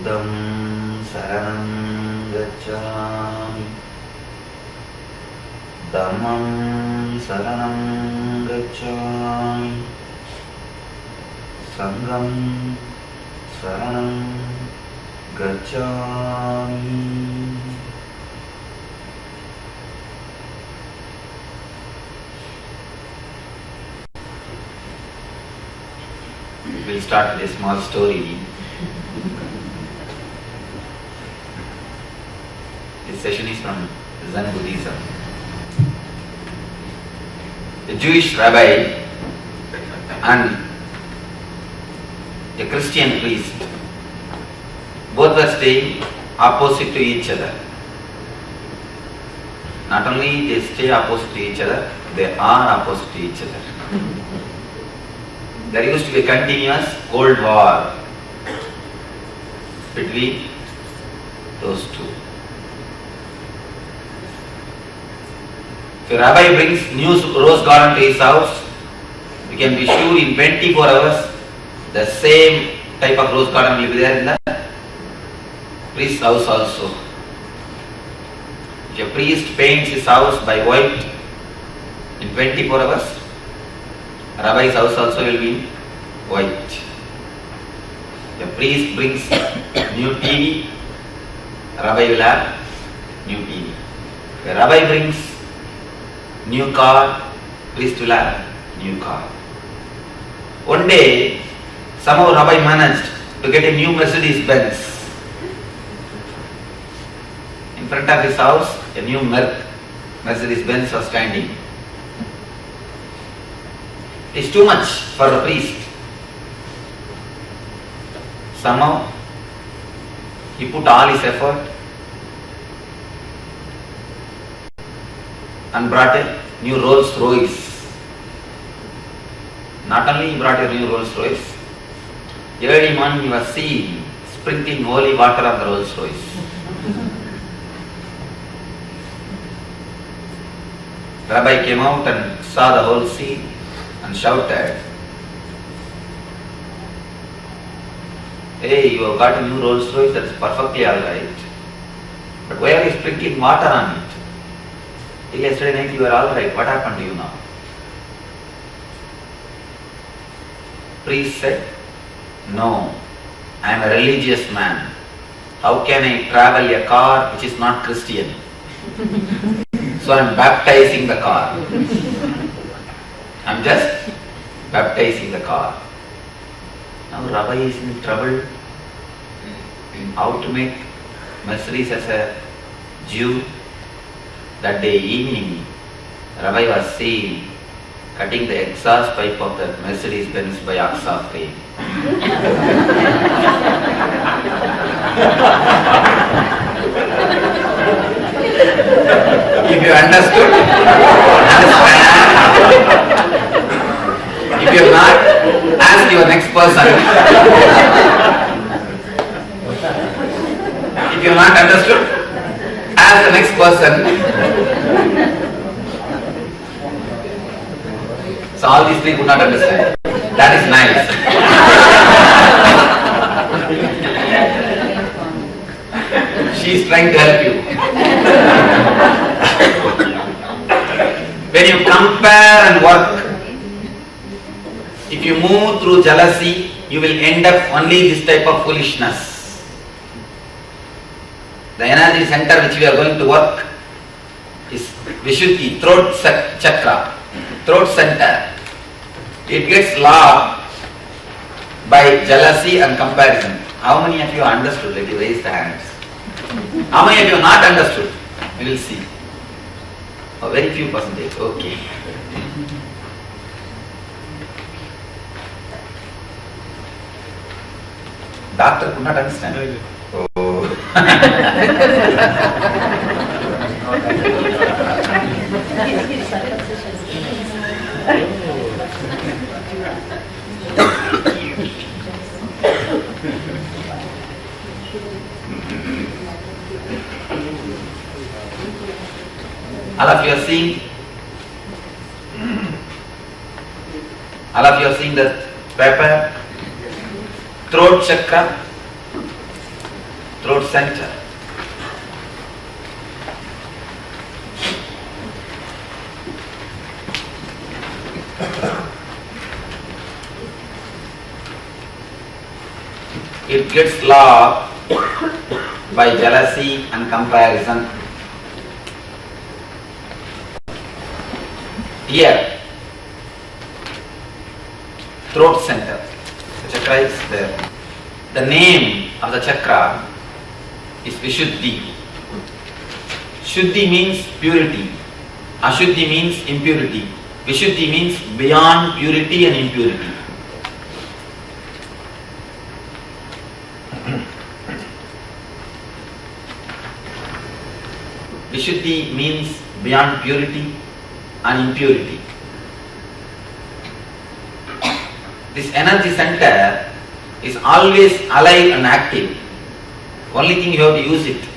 Buddham Saranam Gacchami Dhammam Saranam Gacchami Sangham Saranam Gacchami. We'll start with a small story. This session is from Zen Buddhism. A Jewish rabbi and a Christian priest, both were staying opposite to each other. Not only they stay opposite to each other, they are opposite to each other. There used to be a continuous cold war between those two. If a rabbi brings new rose garden to his house, we can be sure in 24 hours the same type of rose garden will be there in the priest's house also. If a priest paints his house by white, in 24 hours, rabbi's house also will be white. The priest brings new TV, rabbi will have new TV. The rabbi brings new car, priest will have new car. One day, somehow rabbi managed to get a new Mercedes Benz. In front of his house, a new Mercedes Benz was standing. It is too much for the priest. Somehow, he put all his effort and brought a new Rolls Royce. Not only he brought a new Rolls Royce, early morning he was seen sprinkling holy water on the Rolls Royce. Rabbi came out and saw the whole scene and shouted, "Hey, you have got a new Rolls Royce, that's perfectly alright. But why are you sprinkling water on it? Till yesterday night you were alright, what happened to you now?" Priest said, "No, I am a religious man. How can I travel a car which is not Christian? So I am baptizing the car. I am just baptizing the car." Now Rabbi is in trouble. How to make Mercedes as a Jew? That day evening, Rabbi was seen cutting the exhaust pipe of the Mercedes Benz by oxa frame. If you understood, understand. If you have not, ask your next person. If you have not understood, ask the next person. So all these three could not understand. That is nice. She is trying to help you. When you compare and work, if you move through jealousy, you will end up only this type of foolishness. The energy center which we are going to work is Vishuddhi, throat chakra, throat center. It gets locked by jealousy and comparison. How many of you understood? Let you raise the hands. How many of you not understood? We will see. A very few percentage. Okay. Doctor could not understand. Oh. All of you are seeing? All of you are seeing the paper? Throat chakra. throat center. It gets locked by jealousy and comparison. Here, throat center, the chakra is there. The name of the chakra is Vishuddhi. Shuddhi means purity. Ashuddhi means impurity. Vishuddhi means beyond purity and impurity. Vishuddhi means beyond purity and impurity. This energy center is always alive and active. Only thing you have to use it.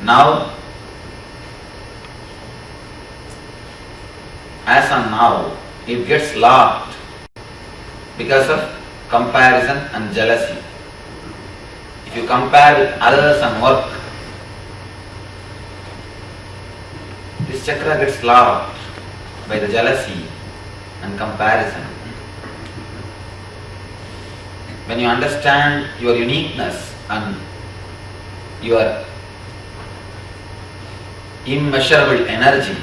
Now, as on now, it gets locked because of comparison and jealousy. If you compare with others and work, this chakra gets locked by the jealousy and comparison. When you understand your uniqueness and your immeasurable energy,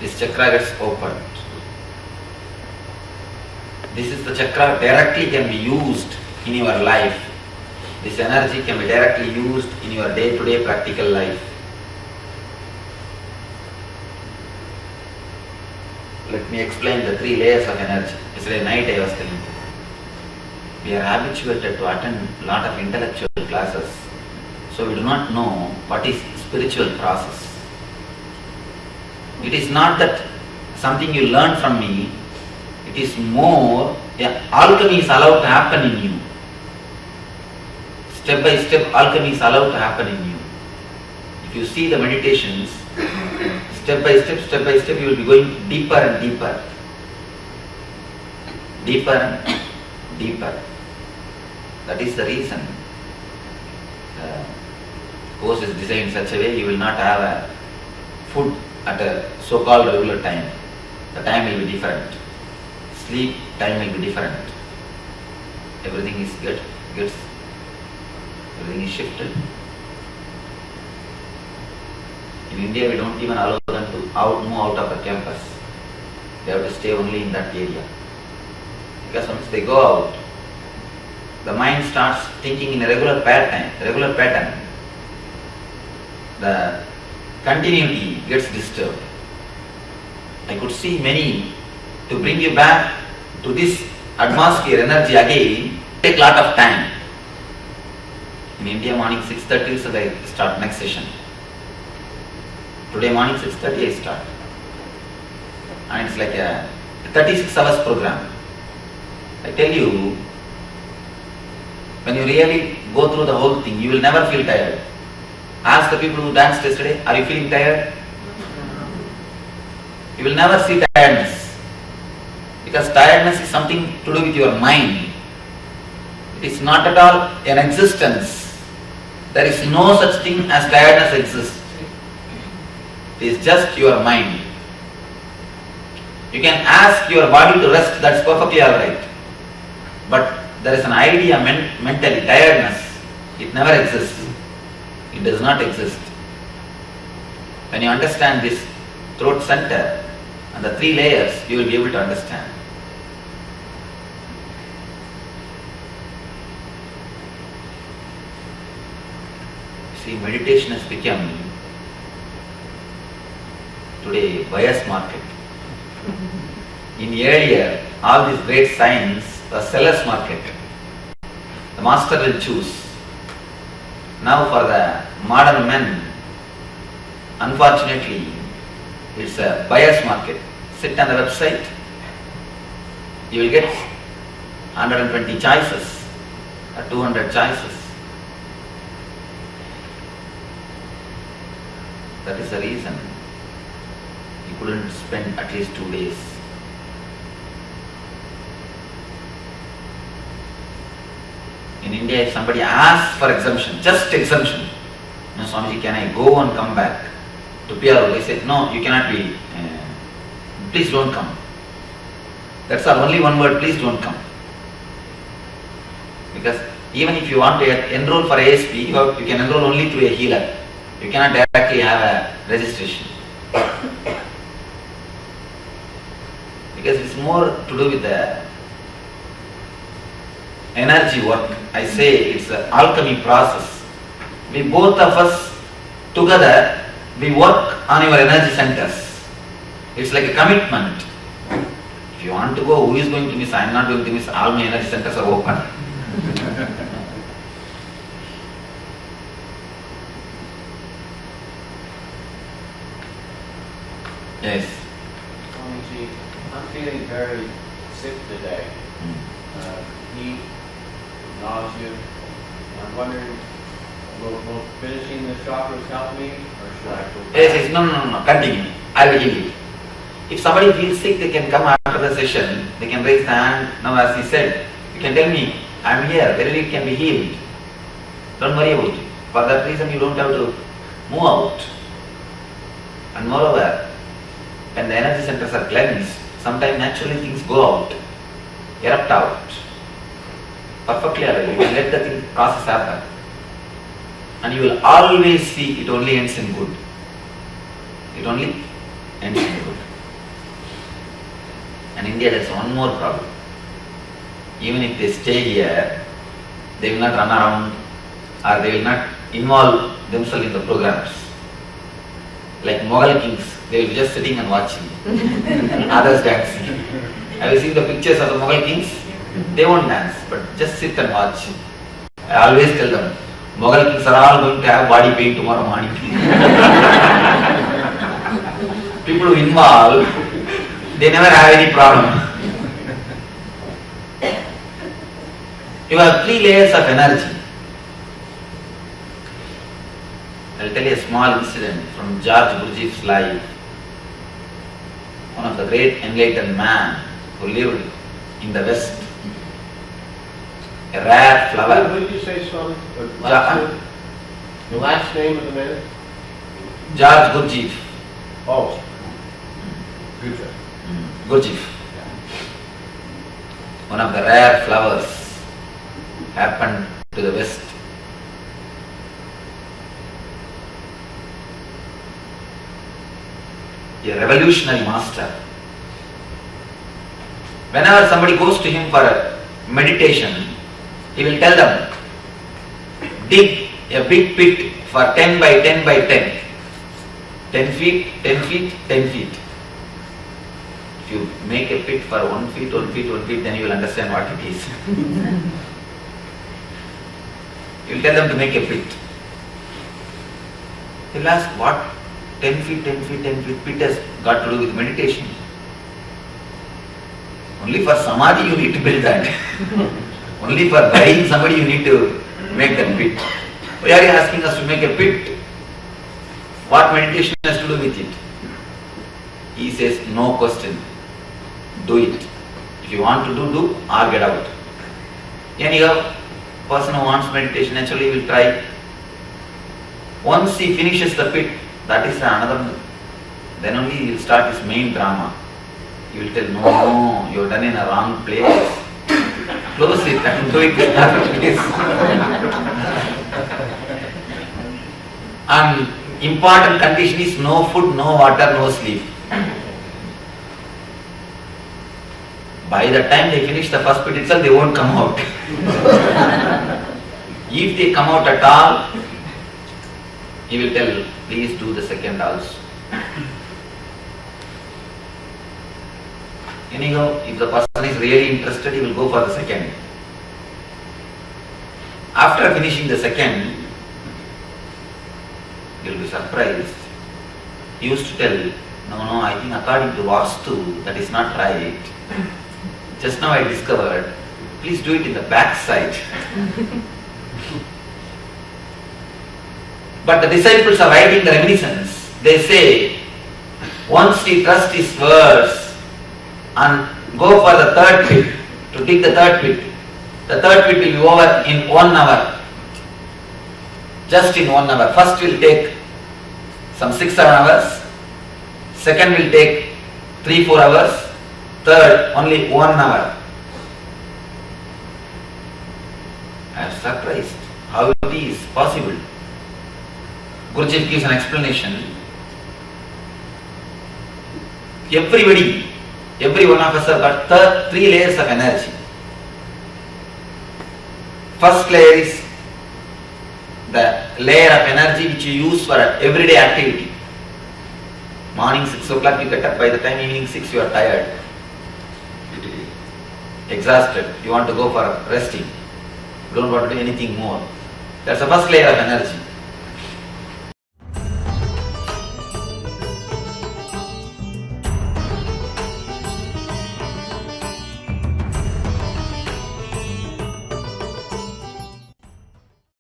this chakra gets opened. This is the chakra directly can be used in your life. This energy can be directly used in your day-to-day practical life. Let me explain the 3 layers of energy. Yesterday night I was telling you. We are habituated to attend a lot of intellectual classes, so we do not know what is spiritual process. It is not that something you learn from me, it is more, alchemy is allowed to happen in you. Step by step, alchemy is allowed to happen in you. If you see the meditations, step by step, you will be going deeper and deeper. Deeper and deeper. That is the reason the course is designed in such a way you will not have a food at a so-called regular time. The time will be different. Sleep time will be different. Everything is everything is shifted. In India, we don't even allow them to move out of the campus. They have to stay only in that area. Because once they go out, the mind starts thinking in a regular pattern. The continuity gets disturbed. I could see many, to bring you back to this atmosphere, energy again, take a lot of time. In India, morning 6:30, so they start next session. Today morning 6:30 I start. And it's like a 36 hours program. I tell you, when you really go through the whole thing, you will never feel tired. Ask the people who danced yesterday, are you feeling tired? You will never see tiredness. Because tiredness is something to do with your mind. It is not at all an existence. There is no such thing as tiredness exists. It is just your mind. You can ask your body to rest, that's perfectly alright. But there is an idea mentally, tiredness. It never exists. It does not exist. When you understand this throat center and the 3 layers, you will be able to understand. See, meditation has become today buyer's market. In earlier, all these great science was seller's market. The master will choose. Now for the modern men, unfortunately, it's a buyer's market. Sit on the website, you will get 120 choices or 200 choices. That is the reason you couldn't spend at least 2 days. In India, if somebody asks for exemption, just exemption, no, Swamiji, can I go and come back to PRO? They said, no, you cannot be, please don't come. That's all, only one word, please don't come. Because even if you want to enroll for ASP, you can enroll only through a healer. You cannot directly have a registration. Because it's more to do with the energy work. I say it's an alchemy process. We both of us together, we work on your energy centers. It's like a commitment. If you want to go, who is going to miss? I am not going to miss. All my energy centers are open. Yes. Swamiji, I'm feeling very sick today. Heat, nausea. I'm wondering, will finishing the chakras help me, or should I go back? Yes, no, continue. I will heal you. If somebody feels sick, they can come after the session. They can raise the hand. Now, as he said, you can tell me, I am here. Very it can be healed. Don't worry about it. For that reason, you don't have to move out. And moreover, when the energy centers are cleansed, sometimes naturally things go out, erupt out. Perfectly alive. You can let the process happen. And you will always see it only ends in good. It only ends in good. And India, there's one more problem. Even if they stay here, they will not run around or they will not involve themselves in the programs. Like Mughal kings, they will be just sitting and watching. Others dancing. Have you seen the pictures of the Mughal kings? They won't dance, but just sit and watch. I always tell them, Mughal kings are all going to have body pain tomorrow morning. People who involve, they never have any problem. You have 3 layers of energy. I'll tell you a small incident from George Gurdjieff's life. One of the great enlightened man who lived in the West. A rare flower. What did you say, Swami? The Ja- last name of the man? George Gurdjieff. Oh. Future. Gurdjieff. One of the rare flowers happened to the West. A revolutionary master. Whenever somebody goes to him for a meditation, he will tell them, dig a big pit for 10 by 10 by 10. 10 feet, 10 feet, 10 feet. If you make a pit for 1 feet, 1 feet, 1 feet, then you will understand what it is. You will tell them to make a pit. He will ask, what 10 feet, 10 feet, 10 feet pit has got to do with meditation? Only for samadhi you need to build that. Only for guiding somebody you need to make that pit. Why are you asking us to make a pit? What meditation has to do with it? He says, no question. Do it. If you want to do, or get out. Anyhow, person who wants meditation naturally will try. Once he finishes the pit, that is another, then only he will start his main drama. He will tell, no, you are done in a wrong place. Close it and do it in another place. And important condition is no food, no water, no sleep. By the time they finish the first pit itself, they won't come out. If they come out at all, he will tell, please do the second also. Anyhow, if the person is really interested, he will go for the second. After finishing the second, he will be surprised. He used to tell, no, I think according to Vastu, that is not right. Just now I discovered, please do it in the back side. But the disciples are writing the reminiscence. They say, once he trust his words and go for the third pit, to dig the third pit, The third pit will be over in 1 hour. Just in 1 hour. First will take some 6-7 hours. Second will take 3-4 hours. Third only 1 hour. I am surprised how it is possible. Guruji gives an explanation. Every one of us have got 3 layers of energy. First layer is the layer of energy which you use for everyday activity. Morning 6 o'clock you get up, by the time evening 6 you are tired, exhausted, you want to go for resting, you don't want to do anything more. That's the first layer of energy.